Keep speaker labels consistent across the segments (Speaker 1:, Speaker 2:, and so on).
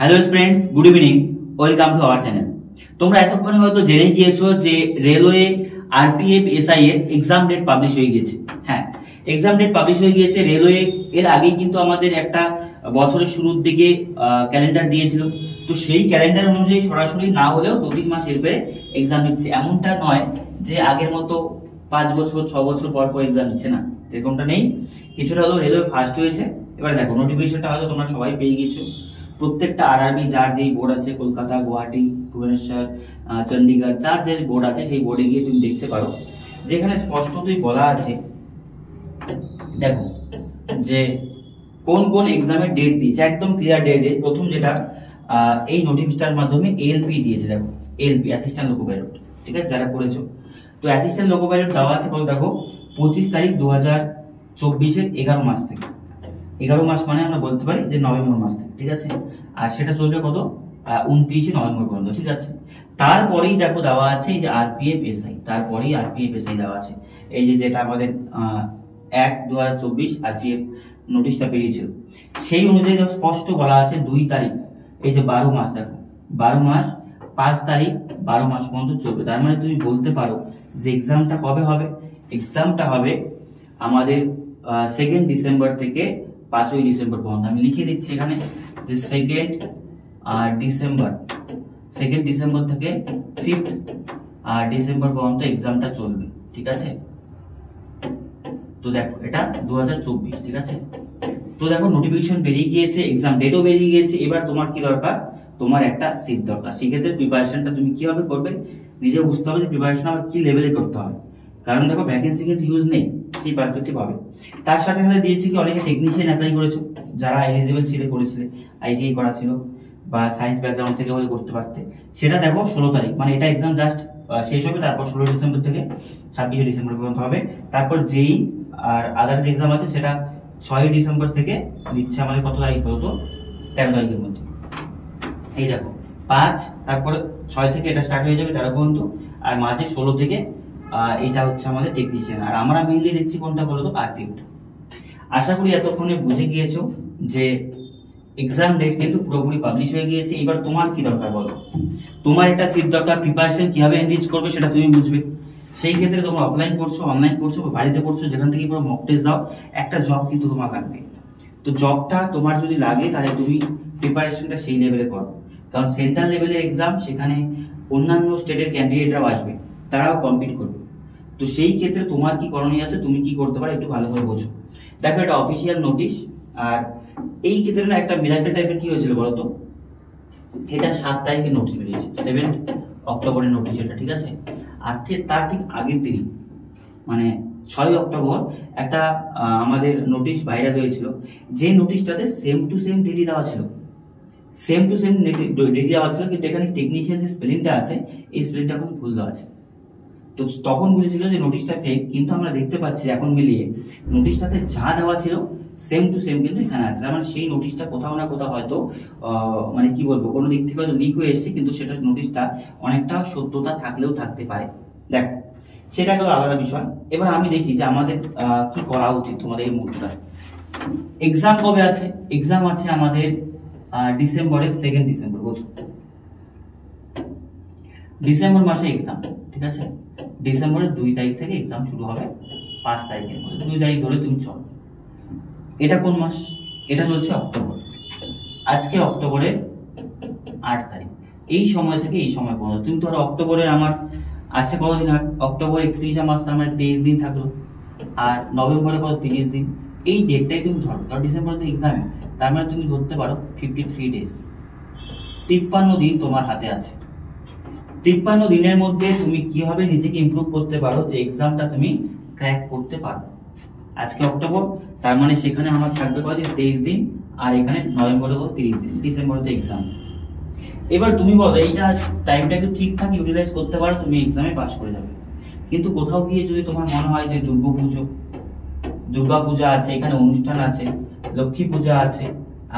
Speaker 1: Hello friends, good evening, welcome to our channel. তোমরা এতক্ষণে হয়তো জেনে গিয়েছো যে রেলওয়ে আরপিএফ এসআই এর এক্সাম ডেট পাবলিশ হয়ে গিয়েছে। হ্যাঁ, এক্সাম ডেট পাবলিশ হয়ে গিয়েছে। রেলওয়ে এর আগেই কিন্তু আমাদের একটা বছরের শুরুর দিকে ক্যালেন্ডার দিয়েছিল। তো সেই ক্যালেন্ডার অনুযায়ী সরাসরি না হলেও 2-3 মাস এরপরে এক্সাম নিচ্ছে। এমনটা নয় যে আগের মতো 5 বছর 6 বছর পর পর এক্সাম নিচ্ছে, না, এরকমটা নেই। কিছুটা হলেও রেলওয়ে ফার্স্ট হয়েছে। এবার দেখো, নোটিফিকেশনটা হয়তো তোমরা সবাই পেয়ে গেছো। প্রত্যেকটা আরআরবি যার যেই বোর্ড আছে, কলকাতা, গুয়াহাটি, ভুবনেশ্বর, চণ্ডীগড়, যার যে বোর্ড আছে সেই বোর্ডে গিয়ে তুমি দেখতে পারো, যেখানে স্পষ্টতই বলা আছে, দেখো যে কোন কোন এক্সামের ডেট দিয়েছে, একদম ক্লিয়ার ডেট। প্রথম যেটা এই নোটিফিকেশনের মাধ্যমে এএলপি দিয়েছে। দেখো, এএলপি অ্যাসিস্ট্যান্ট লোকো পাইলট, ঠিক আছে, যারা করেছো। তো অ্যাসিস্ট্যান্ট লোকো পাইলট দেওয়া আছে কত, দেখো 25 তারিখ 2024-এর 11 মাস থেকে। 11 মাস মানে আমরা বলতে পারি যে নভেম্বর মাস থেকে, ঠিক আছে। আর সেটা চলবে কত, 29 নভেম্বর পর্যন্ত, ঠিক আছে। তারপরেই দেখো দেওয়া আছে এই যে আরপিএফ এসআই, তারপরেই আরপিএফ এসআই দেওয়া আছে। এই যে যেটা আমাদের 1/2024 আরপিএফ নোটিশটা বেরিয়েছিল, সেই অনুযায়ী স্পষ্ট বলা আছে 2 তারিখ, এই যে 12 মাস, দেখো 12 মাস 5 তারিখ 12 মাস পর্যন্ত চলবে। তার মানে তুমি বলতে পারো যে এক্সামটা কবে হবে। এক্সামটা হবে আমাদের 2 ডিসেম্বর থেকে 5 ডিসেম্বর পর্যন্ত। আমি লিখে দিচ্ছি এখানে যে 2 ডিসেম্বর থেকে 5 ডিসেম্বর পর্যন্ত এক্সামটা চলবে, ঠিক আছে। তো দেখো এটা 2024, ঠিক আছে। তো দেখো নোটিফিকেশন বেরিয়ে গিয়েছে, এক্সাম ডেটও বেরিয়ে গিয়েছে। এবার তোমার কি দরকার, তোমার একটা সিট দরকার। সেক্ষেত্রে প্রিপারেশনটা তুমি কিভাবে করবে, নিজে বুঝতে হবে যে প্রিপারেশন আমার কি লেভেলে করতে হবে। কারণ দেখো ভ্যাকেন্সি কিন্তু ইউজ নেই, সেই পারস্পেক্টিভ হবে। তার সাথে সাথে দিয়েছি কি অনেকে টেকনিশিয়ান অ্যাপ্লাই করেছো, যারা এলিজিবল ছিল, করেছিলে, আইটিআই করা ছিল বা সায়েন্স ব্যাকগ্রাউন্ড থেকে হলে করতে পারতে। সেটা দেখো 16 তারিখ, মানে এটা এক্সাম জাস্ট শেষ হবে। তারপর 16 ডিসেম্বর থেকে 26 ডিসেম্বর পর্যন্ত হবে। তারপর যেই আর আদার্স এক্সাম আছে সেটা 6 ডিসেম্বর থেকে দিচ্ছে আমাদের কত তারিখ পর্যন্ত, 13 তারিখের মধ্যে। এই দেখো 5, তারপরে 6 থেকে এটা স্টার্ট হয়ে যাবে 13 পর্যন্ত। আর মাঝে 16 থেকে এটা হচ্ছে আমাদের টেকনিশিয়ান। আর আমরা মেইনলি দেখছি কোনটা বলতো, আরপিএফটা। আশা করি এতক্ষণে বুঝে গিয়েছো যে এক্সাম ডেট কিন্তু পুরোপুরি পাবলিশ হয়ে গিয়েছে। এবার তোমার কি দরকার বলো, তোমার একটা সিট দরকার। প্রিপারেশন কিভাবে এনরিচ করবে সেটা তুমি বুঝবে। সেই ক্ষেত্রে তোমরা অফলাইন করছো, অনলাইন করছো, বাড়িতে করছো, যেখান থেকে পুরো মক টেস্ট দাও, একটা জব কিন্তু তোমার লাগবে। তো জবটা তোমার যদি লাগে তাহলে তুমি প্রিপারেশনটা সেই লেভেলে করো। কারণ সেন্ট্রাল লেভেলের এক্সাম, সেখানে অন্যান্য স্টেটের ক্যান্ডিডেটরাও আসবে, তারাও কম্পিট করবে। তো সেই ক্ষেত্রে তোমার কি করণীয় আছে, তুমি কি করতে পারো একটু ভালো করে বোঝো। দেখো এটা অফিসিয়াল নোটিশ। আর এই ক্ষেত্রে না একটা মিরাকেল টাইপের কি হয়েছিল বলতো, এটা 7 তারিখে নোটিশ বেরিয়েছে, 7 অক্টোবরের নোটিশ এটা, ঠিক আছে। আর তার ঠিক আগের দিনই মানে 6 অক্টোবর একটা আমাদের নোটিশ ভাইরাল হয়েছিল, যে নোটিশটাতে সেম টু সেম ডেটই দেওয়া ছিল, সেম টু সেম ডেটই দেওয়া ছিল। কিন্তু এখানে টেকনিশিয়ান যে স্পেলিংটা আছে, এই স্পেলিংটা এখন ভুল দেওয়া আছে। তো তখন বুঝেছিল যে নোটিশটা ফেক, কিন্তু আমরা দেখতে পাচ্ছি এখন মিলিয়ে নোটিশটাতে যা দেওয়া ছিল সেম টু সেম কিন্তু এখানে আছে। মানে সেই নোটিশটা কোথাও না কোথাও হয়তো মানে কি বলবো, কোনো দিক থেকে হয়তো লিক হয়ে এসেছে, কিন্তু সেটা নোটিশটা অনেকটা সত্যতা থাকলেও থাকতে পারে। দেখ, সেটা একটা আলাদা বিষয়। এবার আমি দেখি যে আমাদের কি করা উচিত তোমাদের এই মুহূর্তে। এক্সাম কবে আছে, এক্সাম আছে আমাদের ডিসেম্বরের 2 ডিসেম্বর, বুঝো, ডিসেম্বর মাসে এক্সাম, ঠিক আছে। ডিসেম্বরের 2 তারিখ থেকে এক্সাম শুরু হবে 5 তারিখের মধ্যে, 2 তারিখ ধরে তুমি চলো। এটা কোন মাস, এটা চলছে অক্টোবর। আজকে অক্টোবরের 8 তারিখ। এই সময় থেকে এই সময় পর্যন্ত তুমি ধরো অক্টোবরের আমার আছে কতদিন, অক্টোবর 31 মাস, তার মানে 23 দিন থাকলো। আর নভেম্বরে কত, 30 দিন। এই ডেটটাই তুমি ধরো, ডিসেম্বর তো এক্সাম, তার মানে তুমি ধরতে পারো 53 ডেজ, 53 দিন তোমার হাতে আছে। 53 দিনের মধ্যে তুমি কিভাবে নিজেকে ইমপ্রুভ করতে পারো যে এক্সামটা তুমি ক্র্যাক করতে পারো। আজকে অক্টোবর, তার মানে সেখানে আমার থাকবে কতদিন, 23 দিন। আর এখানে নভেম্বরে 30 দিন, ডিসেম্বরে তো এক্সাম। এবার তুমি বলো, এইটা টাইমটা একটু ঠিকঠাক ইউটিলাইজ করতে পারো, তুমি এক্সামে পাস করে যাবে। কিন্তু কোথাও গিয়ে যদি তোমার মনে হয় যে দুর্গা পূজা আছে, এখানে অনুষ্ঠান আছে, লক্ষ্মী পূজা আছে,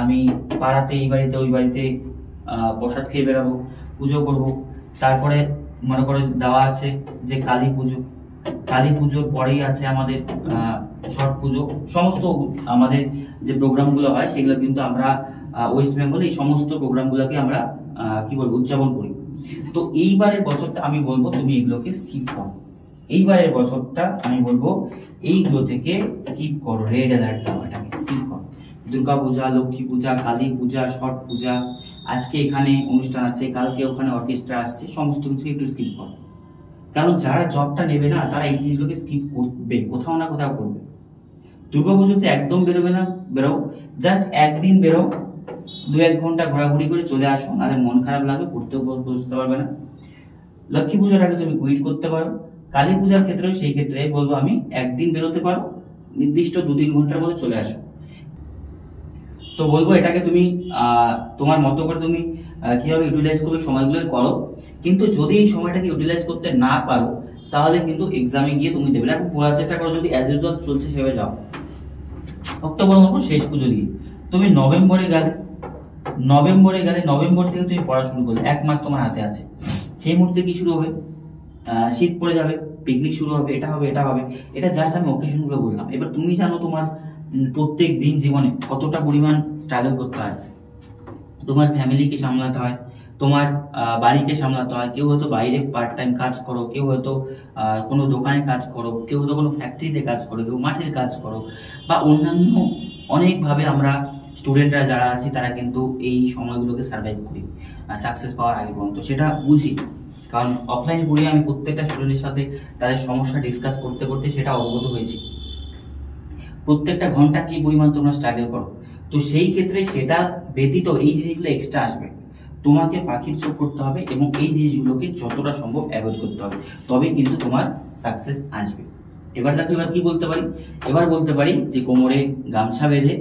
Speaker 1: আমি পাড়াতে এই বাড়িতে ওই বাড়িতে প্রসাদ খেয়ে বেরাবো, পুজো করবো, তারপরে মনে করে দেওয়া আছে যে কালী পুজোর পরেই আছে আমাদের ছট পুজো, সমস্ত আমাদের যে প্রোগ্রামগুলো হয় সেগুলো কিন্তু আমরা ওয়েস্ট বেঙ্গল, এই সমস্ত প্রোগ্রামগুলোকে আমরা কি বলবো উদযাপন করি। তো এইবারের বছরটা আমি বলবো তুমি এগুলোকে স্কিপ করো, এইবারের বছরটা আমি বলবো এইগুলো থেকে স্কিপ করো, রেড অ্যালার্ট দেওয়াটাকে স্কিপ করো। দুর্গা পূজা, লক্ষ্মী পূজা, কালী পূজা, ছট পূজা, আজকে এখানে অনুষ্ঠান আছে, কালকে ওখানে অর্কেস্ট্রা আসছে, সমস্ত কিছু একটু স্কিপ করো। কারণ যারা জবটা নেবে না তারা এই জিনিসগুলোকে স্কিপ করবে, কোথাও না কোথাও করবে। দুর্গাপুজোতে একদম বেরোবে না, বেরো জাস্ট একদিন বেরো, 2-1 ঘন্টা ঘোরাঘুরি করে চলে আসো, নাহলে মন খারাপ লাগবে, পড়তেও বুঝতে পারবে না। লক্ষ্মী পূজার আগে তুমি কুইট করতে পারো, কালী পূজার ক্ষেত্রে সেই ক্ষেত্রে বলবো আমি একদিন বেরোতে পারো, নির্দিষ্ট 2-3 ঘন্টার মধ্যে চলে আসো। তো বলবো এটাকে তুমি তোমার মতো করে তুমি কিভাবে ইউটিলাইজ করবে সময়গুলো করো, কিন্তু যদি এই সময়টাকে ইউটিলাইজ করতে না পারো তাহলে কিন্তু এক্সামে গিয়ে তুমি দেবে না। এখন পড়ার চেষ্টা করো, যদি অ্যাজ ইউজুয়াল চলছে সেভাবে যাও। অক্টোবর মতো শেষ পুজো দিয়ে তুমি নভেম্বরে গেলে, নভেম্বর থেকে তুমি পড়া শুরু করলে 1 মাস তোমার হাতে আছে। সেই মুহূর্তে কি শুরু হবে, শীত পড়ে যাবে, পিকনিক শুরু হবে, এটা হবে এটা হবে, এটা জাস্ট আমি অকেশন গুলো বললাম। এবার তুমি জানো তোমার প্রত্যেক দিন জীবনে কতটা পরিমাণ স্ট্রাগল করতে হয়, তোমার ফ্যামিলিকে সামলাতে হয়, তোমার বাড়িকে সামলাতে হয়। কেউ হয়তো বাইরে পার্ট টাইম কাজ করো, কেউ হয়তো কোনো দোকানে কাজ করো, কেউ হয়তো কোনো ফ্যাক্টরিতে কাজ করো, কেউ মাঠের কাজ করো, বা অন্যান্য অনেকভাবে আমরা স্টুডেন্টরা যারা আছি তারা কিন্তু এই সময়গুলোকে সার্ভাইভ করি সাকসেস পাওয়ার আগে পর্যন্ত, সেটা বুঝি। কারণ অফলাইনে পড়ে আমি প্রত্যেকটা স্টুডেন্টের সাথে তাদের সমস্যা ডিসকাস করতে করতে সেটা অবগত হয়েছি, প্রত্যেকটা ঘন্টা কি পরিমাণ তোমরা স্ট্রাগল করো। তো সেই ক্ষেত্রে সেটা ব্যতীত এই জিনিসগুলো এক্সট্রা আসবে, তোমাকে পাখির চোখ করতে হবে এবং এই জিনিসগুলোকে যতটা সম্ভব অ্যাভয়েড করতে হবে, তবেই কিন্তু তোমার সাকসেস আসবে। এবার দেখো, এবার কি বলতে পারি, এবার বলতে পারি যে কোমরে গামছা বেঁধে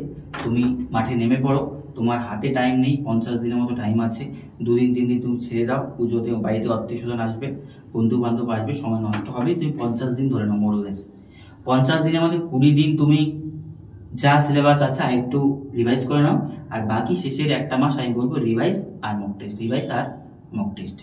Speaker 1: তুমি মাঠে নেমে পড়ো। তোমার হাতে টাইম নেই, 50 দিনের মতো টাইম আছে, 2-3 দিন তুমি ছেড়ে দাও। পুজোতে বাড়িতে আত্মীয় স্বজন আসবে, বন্ধু বান্ধব আসবে, সময় নষ্ট হবে। তুমি 50 দিন ধরে নাও মোরলেস, 50 দিনের মধ্যে 20 দিন তুমি যা সিলেবাস আছে আর একটু রিভাইজ করে নাও, আর বাকি শেষের 1 মাস আমি বলবো রিভাইজ আর মক টেস্ট, রিভাইজ আর মক টেস্ট।